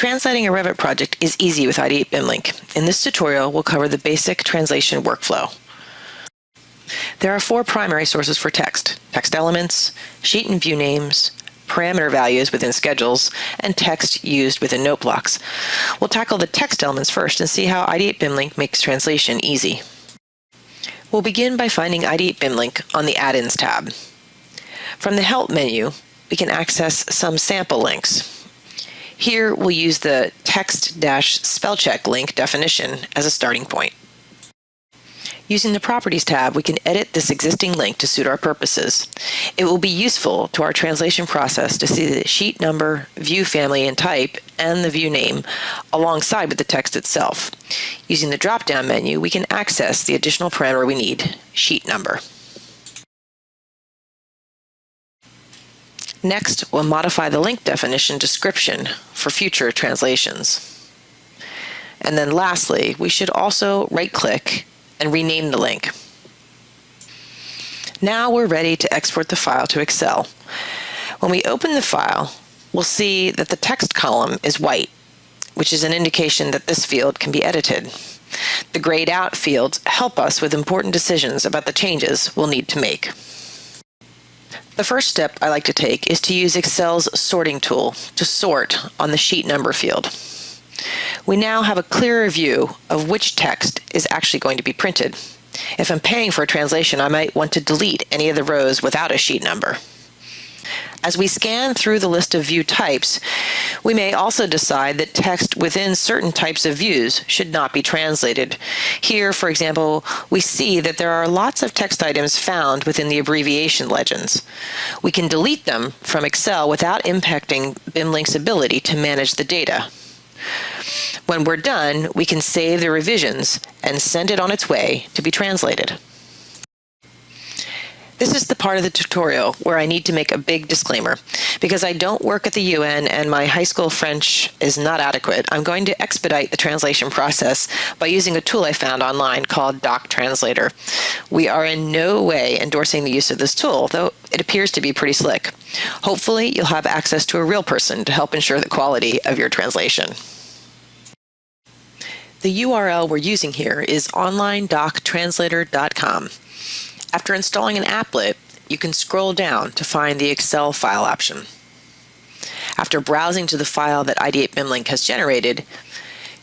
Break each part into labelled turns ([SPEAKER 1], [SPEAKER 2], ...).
[SPEAKER 1] Translating a Revit project is easy with Ideate BIMLink. In this tutorial, we'll cover the basic translation workflow. There are 4 primary sources for text: text elements, sheet and view names, parameter values within schedules, and text used within note blocks. We'll tackle the text elements first and see how Ideate BIMLink makes translation easy. We'll begin by finding Ideate BIMLink on the Add-ins tab. From the Help menu, we can access some sample links. Here, we'll use the text-spellcheck link definition as a starting point. Using the Properties tab, we can edit this existing link to suit our purposes. It will be useful to our translation process to see the sheet number, view family and type, and the view name alongside with the text itself. Using the drop-down menu, we can access the additional parameter we need, sheet number. Next, we'll modify the link definition description for future translations. And then lastly, we should also right-click and rename the link. Now we're ready to export the file to Excel. When we open the file, we'll see that the text column is white, which is an indication that this field can be edited. The grayed out fields help us with important decisions about the changes we'll need to make. The first step I like to take is to use Excel's sorting tool to sort on the sheet number field. We now have a clearer view of which text is actually going to be printed. If I'm paying for a translation, I might want to delete any of the rows without a sheet number. As we scan through the list of view types, we may also decide that text within certain types of views should not be translated. Here, for example, we see that there are lots of text items found within the abbreviation legends. We can delete them from Excel without impacting BIMLink's ability to manage the data. When we're done, we can save the revisions and send it on its way to be translated. This is the part of the tutorial where I need to make a big disclaimer. Because I don't work at the UN and my high school French is not adequate, I'm going to expedite the translation process by using a tool I found online called Doc Translator. We are in no way endorsing the use of this tool, though it appears to be pretty slick. Hopefully, you'll have access to a real person to help ensure the quality of your translation. The URL we're using here is onlinedoctranslator.com. After installing an applet, you can scroll down to find the Excel file option. After browsing to the file that Ideate BIMLink has generated,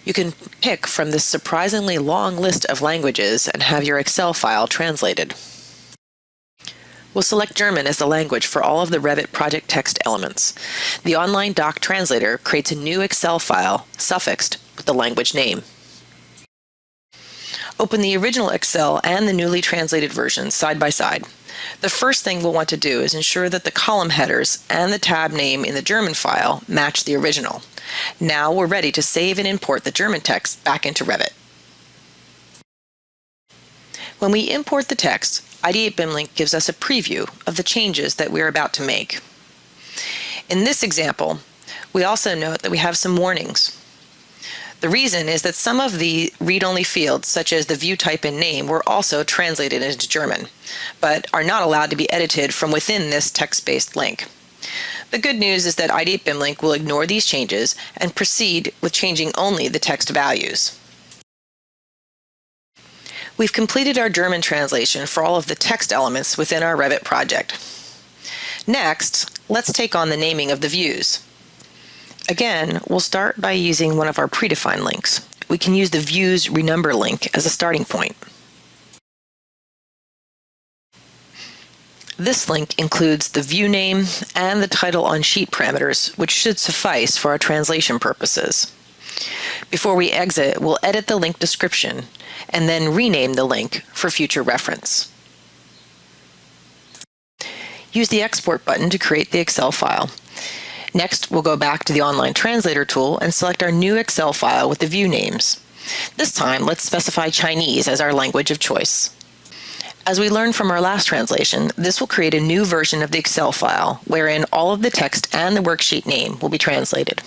[SPEAKER 1] you can pick from this surprisingly long list of languages and have your Excel file translated. We'll select German as the language for all of the Revit project text elements. The online doc translator creates a new Excel file suffixed with the language name. Open the original Excel and the newly translated version side by side. The first thing we'll want to do is ensure that the column headers and the tab name in the German file match the original. Now we're ready to save and import the German text back into Revit. When we import the text, Ideate BIMLink gives us a preview of the changes that we're about to make. In this example, we also note that we have some warnings. The reason is that some of the read-only fields, such as the view type and name, were also translated into German, but are not allowed to be edited from within this text-based link. The good news is that Ideate BIMLink will ignore these changes and proceed with changing only the text values. We've completed our German translation for all of the text elements within our Revit project. Next, let's take on the naming of the views. Again, we'll start by using one of our predefined links. We can use the Views Renumber link as a starting point. This link includes the view name and the title on sheet parameters, which should suffice for our translation purposes. Before we exit, we'll edit the link description and then rename the link for future reference. Use the Export button to create the Excel file. Next, we'll go back to the Online Translator tool and select our new Excel file with the view names. This time, let's specify Chinese as our language of choice. As we learned from our last translation, this will create a new version of the Excel file wherein all of the text and the worksheet name will be translated.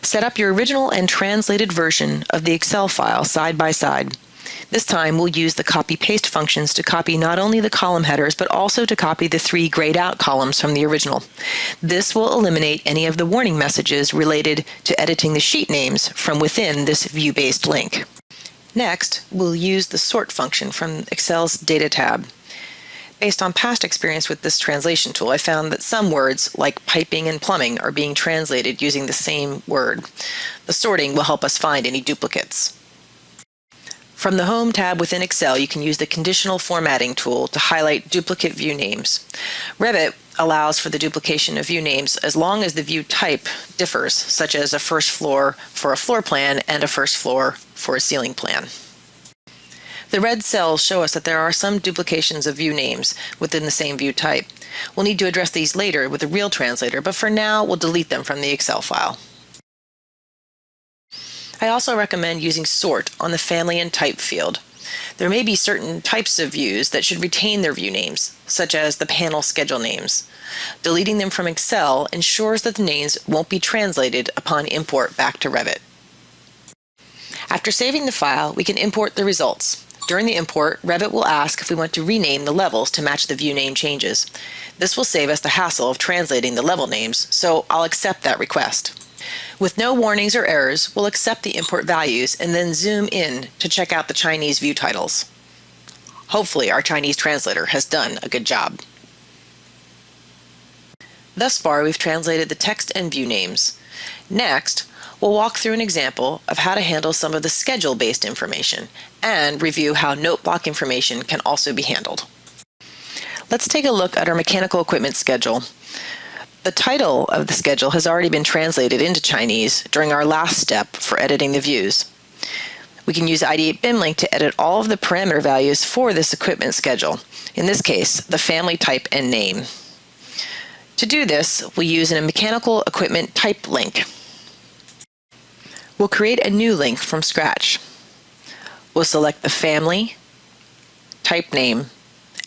[SPEAKER 1] Set up your original and translated version of the Excel file side by side. This time we'll use the copy-paste functions to copy not only the column headers, but also to copy the 3 grayed-out columns from the original. This will eliminate any of the warning messages related to editing the sheet names from within this view-based link. Next, we'll use the sort function from Excel's Data tab. Based on past experience with this translation tool, I found that some words, like piping and plumbing, are being translated using the same word. The sorting will help us find any duplicates. From the Home tab within Excel, you can use the conditional formatting tool to highlight duplicate view names. Revit allows for the duplication of view names as long as the view type differs, such as a first floor for a floor plan and a first floor for a ceiling plan. The red cells show us that there are some duplications of view names within the same view type. We'll need to address these later with a real translator, but for now, we'll delete them from the Excel file. I also recommend using sort on the family and type field. There may be certain types of views that should retain their view names, such as the panel schedule names. Deleting them from Excel ensures that the names won't be translated upon import back to Revit. After saving the file, we can import the results. During the import, Revit will ask if we want to rename the levels to match the view name changes. This will save us the hassle of translating the level names, so I'll accept that request. With no warnings or errors, we'll accept the import values and then zoom in to check out the Chinese view titles. Hopefully, our Chinese translator has done a good job. Thus far, we've translated the text and view names. Next, we'll walk through an example of how to handle some of the schedule-based information and review how note block information can also be handled. Let's take a look at our mechanical equipment schedule. The title of the schedule has already been translated into Chinese during our last step for editing the views. We can use Ideate BIMLink to edit all of the parameter values for this equipment schedule, in this case, the family type and name. To do this, we'll use a mechanical equipment type link. We'll create a new link from scratch. We'll select the family, type name,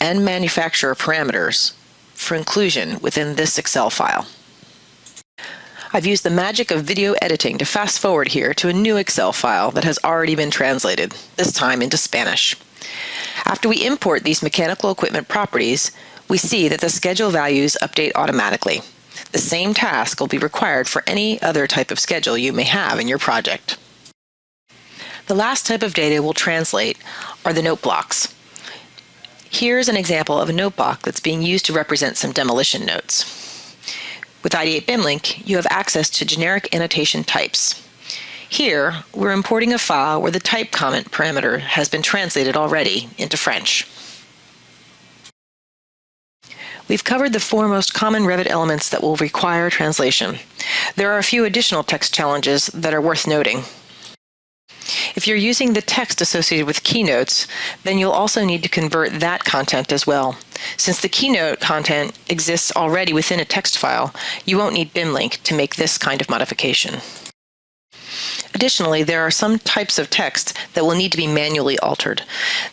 [SPEAKER 1] and manufacturer parameters for inclusion within this Excel file. I've used the magic of video editing to fast forward here to a new Excel file that has already been translated, this time into Spanish. After we import these mechanical equipment properties, we see that the schedule values update automatically. The same task will be required for any other type of schedule you may have in your project. The last type of data we'll translate are the note blocks. Here's an example of a note block that's being used to represent some demolition notes. With Ideate BIMLink, you have access to generic annotation types. Here, we're importing a file where the type comment parameter has been translated already into French. We've covered the 4 most common Revit elements that will require translation. There are a few additional text challenges that are worth noting. If you're using the text associated with keynotes, then you'll also need to convert that content as well. Since the keynote content exists already within a text file, you won't need BIMLink to make this kind of modification. Additionally, there are some types of text that will need to be manually altered.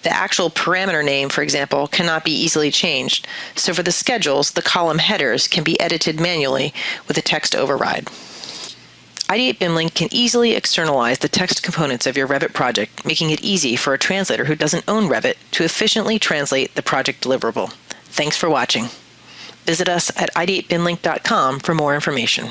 [SPEAKER 1] The actual parameter name, for example, cannot be easily changed, so for the schedules, the column headers can be edited manually with a text override. Ideate BIMLink can easily externalize the text components of your Revit project, making it easy for a translator who doesn't own Revit to efficiently translate the project deliverable. Thanks for watching. Visit us at ideatebimlink.com for more information.